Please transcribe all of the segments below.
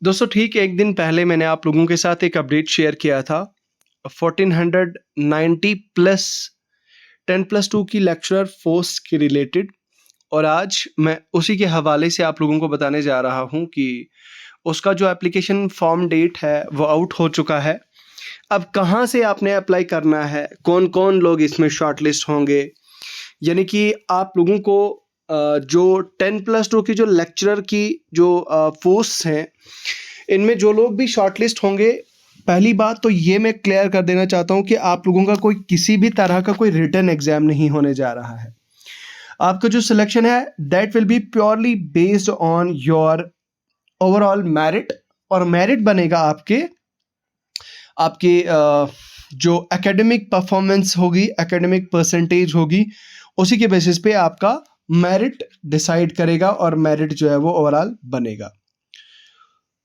दोस्तों ठीक एक दिन पहले मैंने आप लोगों के साथ एक अपडेट शेयर किया था 1490 प्लस 10+2 की लेक्चरर पोस्ट के रिलेटेड। और आज मैं उसी के हवाले से आप लोगों को बताने जा रहा हूं कि उसका जो एप्लीकेशन फॉर्म डेट है वो आउट हो चुका है। अब कहां से आपने अप्लाई करना है, कौन कौन लोग इसमें शॉर्टलिस्ट होंगे, यानी कि आप लोगों को जो 10+2 की जो लेक्चरर की जो पोस्ट हैं, इनमें जो लोग भी शॉर्टलिस्ट होंगे, पहली बात तो ये मैं क्लियर कर देना चाहता हूँ कि आप लोगों का कोई किसी भी तरह का कोई रिटन एग्जाम नहीं होने जा रहा है। आपका जो सिलेक्शन है that will be purely based on your overall merit, और मेरिट बनेगा आपके आपके जो एकेडमिक परफॉर्मेंस होगी, एकेडमिक परसेंटेज होगी, उसी के बेसिस पे आपका मेरिट डिसाइड करेगा और मेरिट जो है वो ओवरऑल बनेगा।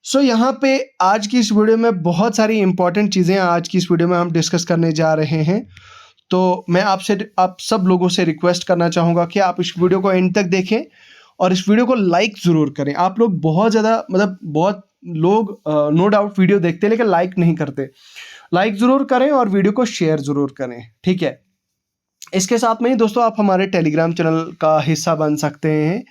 यहाँ पे आज की इस वीडियो में बहुत सारी इंपॉर्टेंट चीज़ें आज की इस वीडियो में हम डिस्कस करने जा रहे हैं। तो मैं आप सब लोगों से रिक्वेस्ट करना चाहूँगा कि आप इस वीडियो को एंड तक देखें और इस वीडियो को लाइक ज़रूर करें। आप लोग बहुत ज़्यादा बहुत लोग नो डाउट वीडियो देखते हैं लेकिन लाइक नहीं करते। लाइक ज़रूर करें और वीडियो को शेयर ज़रूर करें, ठीक है। इसके साथ में ही दोस्तों आप हमारे टेलीग्राम चैनल का हिस्सा बन सकते हैं,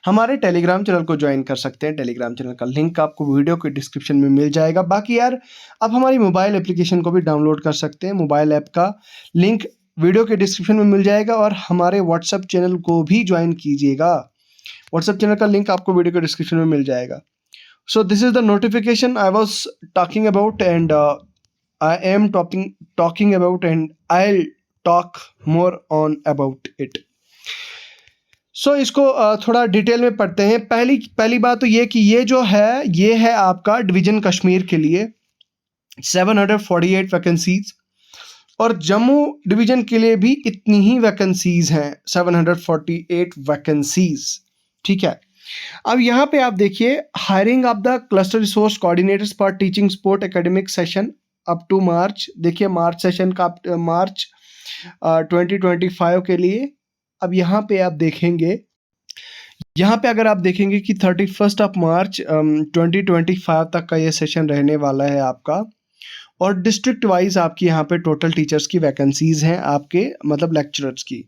हमारे टेलीग्राम चैनल को ज्वाइन कर सकते हैं। टेलीग्राम चैनल का लिंक आपको वीडियो के डिस्क्रिप्शन में मिल जाएगा। बाकी यार आप हमारी मोबाइल एप्लीकेशन को भी डाउनलोड कर सकते हैं, मोबाइल ऐप का लिंक वीडियो के डिस्क्रिप्शन में मिल जाएगा। और हमारे व्हाट्सएप चैनल को भी ज्वाइन कीजिएगा, व्हाट्सएप चैनल का लिंक आपको वीडियो के डिस्क्रिप्शन में मिल जाएगा। So this is the notification I was talking about and I am talking about and I talk more on about it. इसको थोड़ा डिटेल में पढ़ते हैं। पहली बात तो ये कि ये है आपका डिवीजन कश्मीर के लिए 748 वैकेंसीज, और जम्मू डिवीजन के लिए भी इतनी ही वैकेंसीज हैं, 748 वैकेंसीज, ठीक है। अब यहाँ पे आप देखिए, hiring of the cluster resource coordinators for teaching sport academic session up to March. देखिए मार्च सेशन का मार्च 2025 के लिए। अब यहाँ पे आप देखेंगे, यहाँ पे अगर आप देखेंगे कि 31 मार्च 2025 तक का ये सेशन रहने वाला है आपका। और डिस्ट्रिक्ट वाइज आपकी यहाँ पे टोटल टीचर्स की वैकेंसीज हैं, आपके लेक्चरर्स की।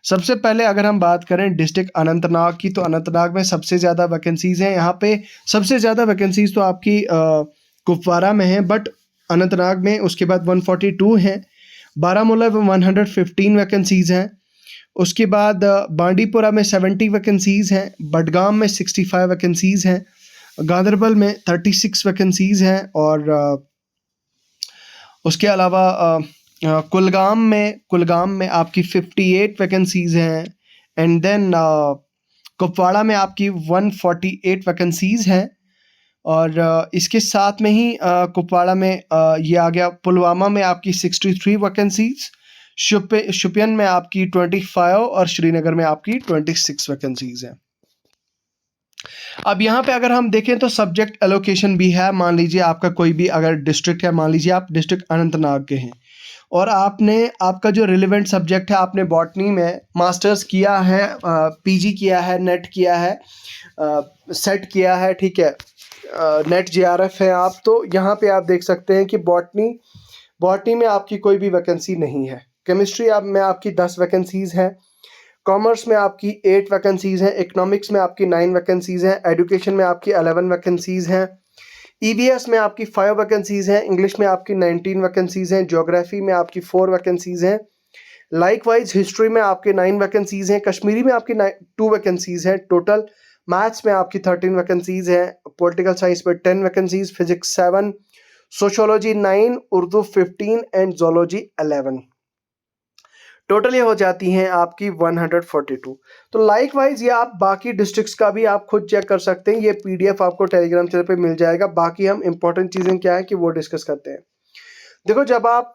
सबसे पहले अगर हम बात करें डिस्ट्रिक्ट अनंतनाग की, तो अनंतनाग में सबसे ज़्यादा वैकेंसीज हैं। यहाँ पे सबसे ज़्यादा वैकेंसीज तो आपकी कुपवारा में है, बट अनंतनाग में उसके बाद 142 हैं। बारामूला में 115 वैकेंसीज हैं। उसके बाद बांडीपुरा में 70 वैकेंसीज़ हैं। बडगाम में 65 वैकेंसीज़ हैं। गांदरबल में 36 वैकेंसीज़ हैं। और उसके अलावा कुलगाम में आपकी 58 वैकेंसीज़ हैं। एंड देन कुपवाड़ा में आपकी 148 वैकेंसीज़ हैं। और इसके साथ में ही कुपवाड़ा में ये आ गया। पुलवामा में आपकी 63 वैकेंसीज़, शुपियन में आपकी 25 और श्रीनगर में आपकी 26 वैकेंसीज हैं। अब यहाँ पे अगर हम देखें तो सब्जेक्ट एलोकेशन भी है। मान लीजिए आपका कोई भी अगर डिस्ट्रिक्ट है, मान लीजिए आप डिस्ट्रिक्ट अनंतनाग के हैं और आपका जो रिलेवेंट सब्जेक्ट है, आपने बॉटनी में मास्टर्स किया है, पीजी किया है, नेट किया है, सेट किया है, ठीक है, नेट जेआरएफ है आप, तो यहाँ पे आप देख सकते हैं कि बॉटनी में आपकी कोई भी वैकेंसी नहीं है। केमिस्ट्री में आपकी 10 वैकेंसीज़ हैं। कॉमर्स में आपकी 8 वैकेंसीज़ हैं। इकोनॉमिक्स में आपकी 9 वैकेंसीज़ हैं। एजुकेशन में आपकी 11 वैकेंसीज़ हैं। ईवीएस में आपकी 5 वैकेंसीज़ हैं। इंग्लिश में आपकी 19 वैकेंसीज़ हैं। ज्योग्राफी में आपकी 4 वैकेंसीज़ हैं। लाइकवाइज हिस्ट्री में आपके 9 वैकेंसीज़ हैं। कश्मीरी में आपकी 2 वैकेंसीज़ हैं टोटल। मैथ्स में आपकी 13 वैकेंसीज़ हैं। पॉलिटिकल साइंस में 10 vacancies, physics 7, sociology 9, Urdu 15 and zoology 11। Total ये हो जाती हैं आपकी 142। तो लाइक वाइज ये आप बाकी डिस्ट्रिक्ट्स का भी आप खुद चेक कर सकते हैं। ये पीडीएफ आपको टेलीग्राम चैनल पे मिल जाएगा। बाकी हम इंपॉर्टेंट चीज़ें क्या है कि वो डिस्कस करते हैं। देखो, जब आप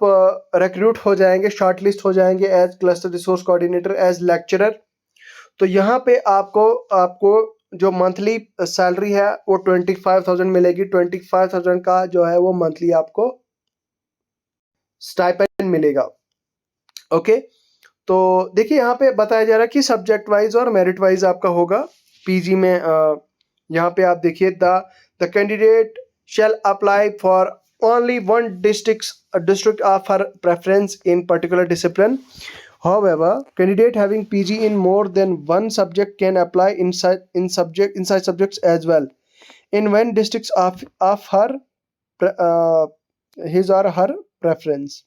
रिक्रूट हो जाएंगे, शॉर्टलिस्ट हो जाएंगे as cluster resource coordinator, as lecturer, तो यहाँ पे आपको जो मंथली सैलरी है वो 25,000 मिलेगी। 25,000 का जो है वो मंथली आपको स्टाइपेंड मिलेगा। ओके, तो देखिए यहाँ पे बताया जा रहा है कि सब्जेक्ट वाइज और मेरिट वाइज आपका होगा। पीजी में यहाँ पे आप देखिए the the candidate shall apply for only one district of her preference in particular discipline. However, candidate having PG in more than one subject can apply in such subjects as well in one districts of her his or her preference.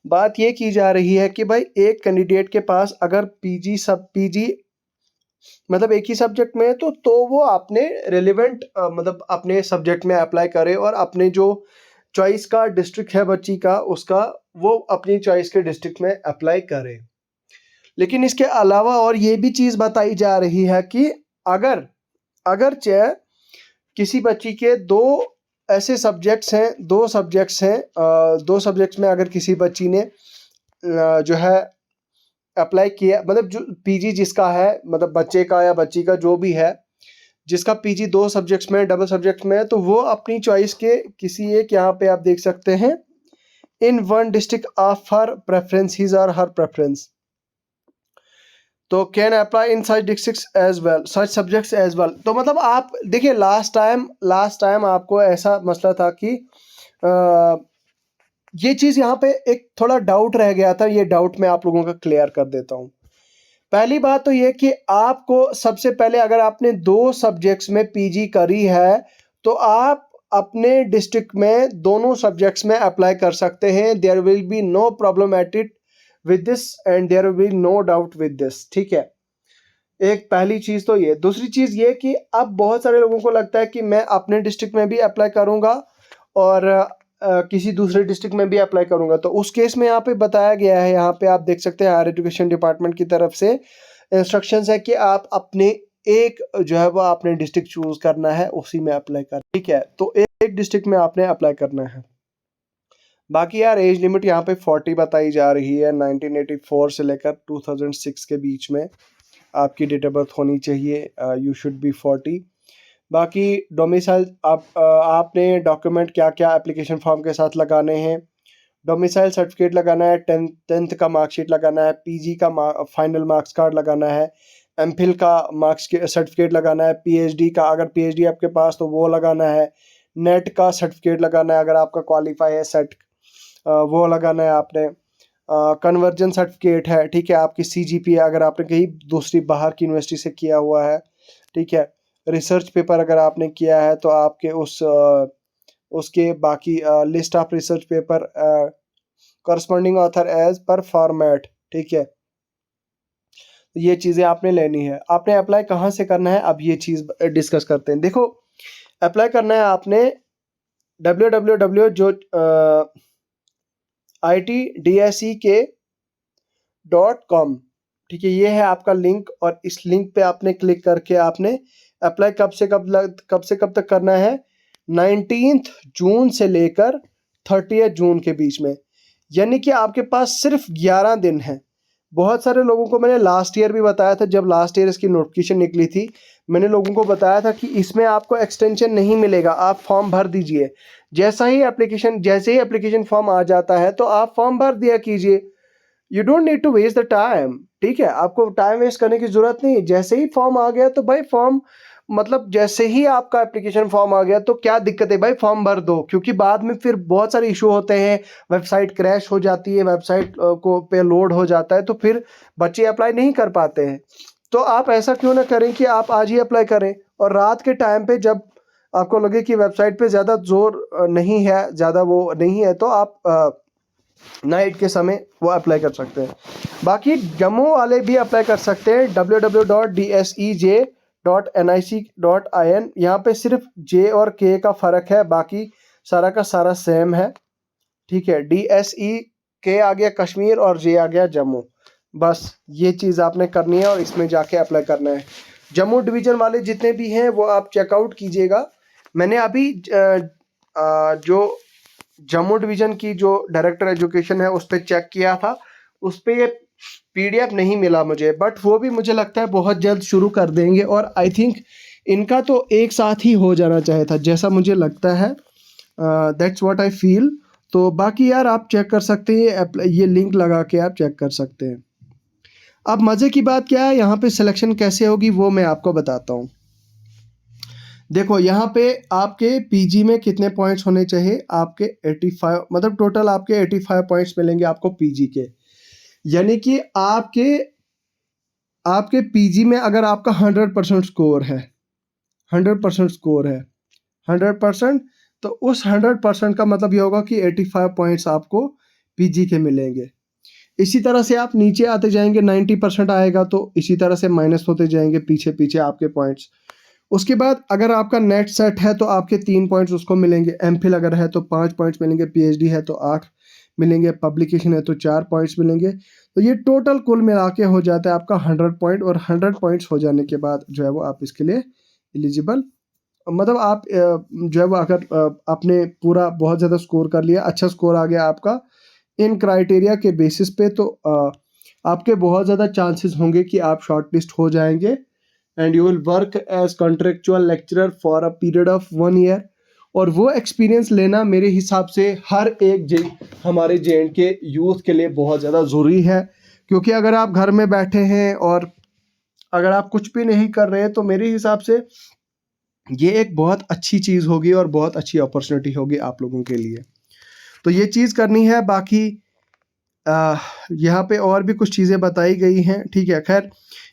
बात ये की जा रही है कि भाई एक candidate के पास अगर पीजी मतलब एक ही सब्जेक्ट में है तो वो अपने रिलेवेंट मतलब अपने सब्जेक्ट में अप्लाई करे और अपने जो चॉइस का डिस्ट्रिक्ट है बच्ची का उसका वो अपनी चॉइस के डिस्ट्रिक्ट में अप्लाई करे। लेकिन इसके अलावा और ये भी चीज़ बताई जा रही है कि अगर चाहे किसी बच्ची के दो ऐसे सब्जेक्ट्स हैं दो सब्जेक्ट्स में अगर किसी बच्ची ने जो है अप्लाई किया मतलब जो पीजी जिसका है मतलब बच्चे का या बच्ची का जो भी है जिसका पीजी दो सब्जेक्ट्स में डबल सब्जेक्ट में है तो वो अपनी चॉइस के किसी एक यहाँ पे आप देख सकते हैं in one district of her preference his और हर प्रेफरेंस तो can apply in such districts as well such subjects as well. तो मतलब आप देखिए लास्ट टाइम आपको ऐसा मसला था कि ये चीज़ यहाँ पे एक थोड़ा डाउट रह गया था। ये डाउट मैं आप लोगों का क्लियर कर देता हूँ। पहली बात तो ये कि आपको सबसे पहले अगर आपने दो सब्जेक्ट्स में पीजी करी है तो आप अपने डिस्ट्रिक्ट में दोनों सब्जेक्ट्स में अप्लाई कर सकते हैं। There will be no problem at it with this and there will be no doubt with this. ठीक है, एक पहली चीज़ तो ये। दूसरी चीज़ ये कि अब बहुत सारे लोगों को लगता है कि मैं अपने डिस्ट्रिक्ट में भी अप्लाई करूँगा और किसी दूसरे डिस्ट्रिक्ट में भी अप्लाई करूँगा। तो उस केस में यहाँ पे बताया गया है, यहाँ पे आप देख सकते हैं हायर एजुकेशन डिपार्टमेंट की तरफ से इंस्ट्रक्शंस है कि आप अपने एक जो है वो आपने डिस्ट्रिक्ट चूज़ करना है, उसी में अप्लाई कर। ठीक है, तो एक डिस्ट्रिक्ट में आपने अप्लाई करना है। बाकी यार एज लिमिट यहाँ पे 40 बताई जा रही है। 1984 से लेकर 2006 के बीच में आपकी डेट ऑफ बर्थ होनी चाहिए। You should be 40। बाकी डोमिसाइल आपने डॉक्यूमेंट क्या क्या एप्लीकेशन फॉर्म के साथ लगाने हैं। डोमिसाइल सर्टिफिकेट लगाना है, टेंथ का मार्कशीट लगाना है, पीजी का फाइनल मार्क्स कार्ड लगाना है, एमफिल का मार्क्स सर्टिफिकेट लगाना है, पीएचडी का अगर पीएचडी आपके पास तो वो लगाना है, नेट का सर्टिफिकेट लगाना है अगर आपका क्वालिफाई है सेट वो लगाना है आपने। कन्वर्जन सर्टिफिकेट है, ठीक है, आपकी सीजीपीए अगर आपने कहीं दूसरी बाहर की यूनिवर्सिटी से किया हुआ है, ठीक है। रिसर्च पेपर अगर आपने किया है तो आपके उसके बाकी list of research paper corresponding author as per format, ठीक है। ये चीज़ें आपने लेनी है। आपने अप्लाई कहाँ से करना है अब ये चीज़ डिस्कस करते हैं। देखो अप्लाई करना है आपने www जो itdsek.com, ठीक है, ये है आपका लिंक और इस लिंक पे आपने क्लिक करके आपने अप्लाई कब से कब तक करना है 19 जून से लेकर 30 जून के बीच में, यानी कि आपके पास सिर्फ 11 दिन है। बहुत सारे लोगों को मैंने लास्ट ईयर भी बताया था, जब लास्ट ईयर इसकी नोटिफिकेशन निकली थी मैंने लोगों को बताया था कि इसमें आपको एक्सटेंशन नहीं मिलेगा, आप फॉर्म भर दीजिए। जैसे ही एप्लीकेशन फॉर्म आ जाता है तो आप फॉर्म भर दिया कीजिए। You don't need to waste the time, ठीक है, आपको टाइम वेस्ट करने की ज़रूरत नहीं। जैसे ही फॉर्म आ गया तो भाई फॉर्म मतलब जैसे ही आपका एप्लीकेशन फॉर्म आ गया तो क्या दिक्कत है भाई, फॉर्म भर दो, क्योंकि बाद में फिर बहुत सारे इशू होते हैं, वेबसाइट क्रैश हो जाती है, वेबसाइट को पे लोड हो जाता है तो फिर बच्चे अप्लाई नहीं कर पाते हैं। तो आप ऐसा क्यों ना करें कि आप आज ही अप्लाई करें और रात के टाइम पे जब आपको लगे कि वेबसाइट पे ज़्यादा जोर नहीं है, ज़्यादा वो नहीं है, तो आप नाइट के समय वो अप्लाई कर सकते हैं। बाकी जम्मू वाले भी अप्लाई कर सकते हैं www.dsej.nic.in। यहाँ पे सिर्फ जे और के का फ़र्क है, बाकी सारा का सारा सेम है, ठीक है। DSE के आ गया कश्मीर और जे आ गया जम्मू, बस ये चीज़ आपने करनी है और इसमें जाके अप्लाई करना है। जम्मू डिवीज़न वाले जितने भी हैं वो आप चेकआउट कीजिएगा। मैंने अभी जो जम्मू डिवीज़न की जो डायरेक्टर एजुकेशन है उस पर चेक किया था, उस पर PDF नहीं मिला मुझे, बट वो भी मुझे लगता है बहुत जल्द शुरू कर देंगे और आई थिंक इनका तो एक साथ ही हो जाना चाहिए था जैसा मुझे लगता है, दैट्स व्हाट आई फील। तो बाकी यार आप चेक कर सकते हैं, ये लिंक लगा के आप चेक कर सकते हैं। अब मज़े की बात क्या है, यहाँ पे सिलेक्शन कैसे होगी वो मैं आपको बताता हूँ। देखो यहाँ पे आपके पीजी में कितने पॉइंट्स होने चाहिए, आपके 85, मतलब टोटल आपके 85 पॉइंट्स मिलेंगे आपको पीजी के। यानी कि आपके आपके पीजी में अगर आपका 100% स्कोर है, 100% स्कोर है, 100%, तो उस 100% का मतलब ये होगा कि 85 पॉइंट्स आपको पीजी के मिलेंगे। इसी तरह से आप नीचे आते जाएंगे, 90% आएगा तो इसी तरह से माइनस होते जाएंगे पीछे पीछे आपके पॉइंट्स। उसके बाद अगर आपका नेट सेट है तो आपके 3 पॉइंट्स उसको मिलेंगे, एमफिल अगर है तो 5 पॉइंट्स मिलेंगे, पीएचडी है तो 8 मिलेंगे, पब्लिकेशन है तो 4 पॉइंट्स मिलेंगे। तो ये टोटल कुल मिला के हो जाता है आपका 100 पॉइंट, और 100 पॉइंट्स हो जाने के बाद जो है वो आप इसके लिए एलिजिबल, मतलब आप जो है वो अगर आपने पूरा बहुत ज़्यादा स्कोर कर लिया, अच्छा स्कोर आ गया आपका इन क्राइटेरिया के बेसिस पे, तो आपके बहुत ज़्यादा चांसेस होंगे कि आप शॉर्ट लिस्ट हो जाएंगे and you will work as contractual lecturer for a period of 1 year. और वो एक्सपीरियंस लेना मेरे हिसाब से हर एक हमारे जे के यूथ के लिए बहुत ज़्यादा ज़रूरी है, क्योंकि अगर आप घर में बैठे हैं और अगर आप कुछ भी नहीं कर रहे हैं तो मेरे हिसाब से ये एक बहुत अच्छी चीज़ होगी और बहुत अच्छी अपॉर्चुनिटी होगी आप लोगों के लिए। तो ये चीज़ करनी है। बाकी यहाँ पे और भी कुछ चीज़ें बताई गई हैं, ठीक है। खैर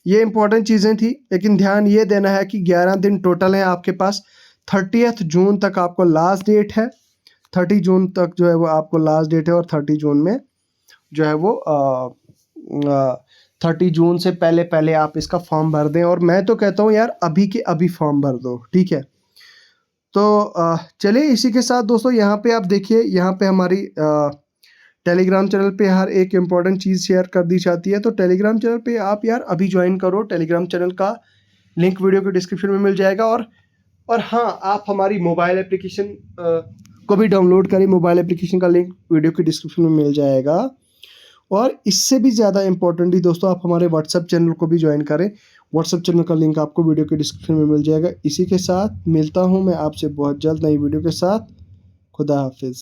ये इंपॉर्टेंट चीज़ें थी, लेकिन ध्यान ये देना है कि 11 दिन टोटल हैं आपके पास। 30 जून तक आपको लास्ट डेट है, 30 जून तक जो है वो आपको लास्ट डेट है, और 30 जून में जो है वो 30 जून से पहले पहले आप इसका फॉर्म भर दें। और मैं तो कहता हूँ यार अभी के अभी फॉर्म भर दो, ठीक है। तो चलिए इसी के साथ दोस्तों यहाँ पे आप देखिए, यहाँ पे हमारी टेलीग्राम चैनल पे हर एक इम्पॉर्टेंट चीज़ शेयर कर दी जाती है। तो टेलीग्राम चैनल पे आप यार अभी ज्वाइन करो, टेलीग्राम चैनल का लिंक वीडियो के डिस्क्रिप्शन में मिल जाएगा। और हाँ, आप हमारी मोबाइल एप्लीकेशन को भी डाउनलोड करें, मोबाइल एप्लीकेशन का लिंक वीडियो के डिस्क्रिप्शन में मिल जाएगा। और इससे भी ज़्यादा इम्पोर्टेंटली दोस्तों, आप हमारे व्हाट्सएप चैनल को भी ज्वाइन करें, व्हाट्सएप चैनल का लिंक आपको वीडियो के डिस्क्रिप्शन में मिल जाएगा। इसी के साथ मिलता हूँ मैं आपसे बहुत जल्द नई वीडियो के साथ। खुदा हाफिज़।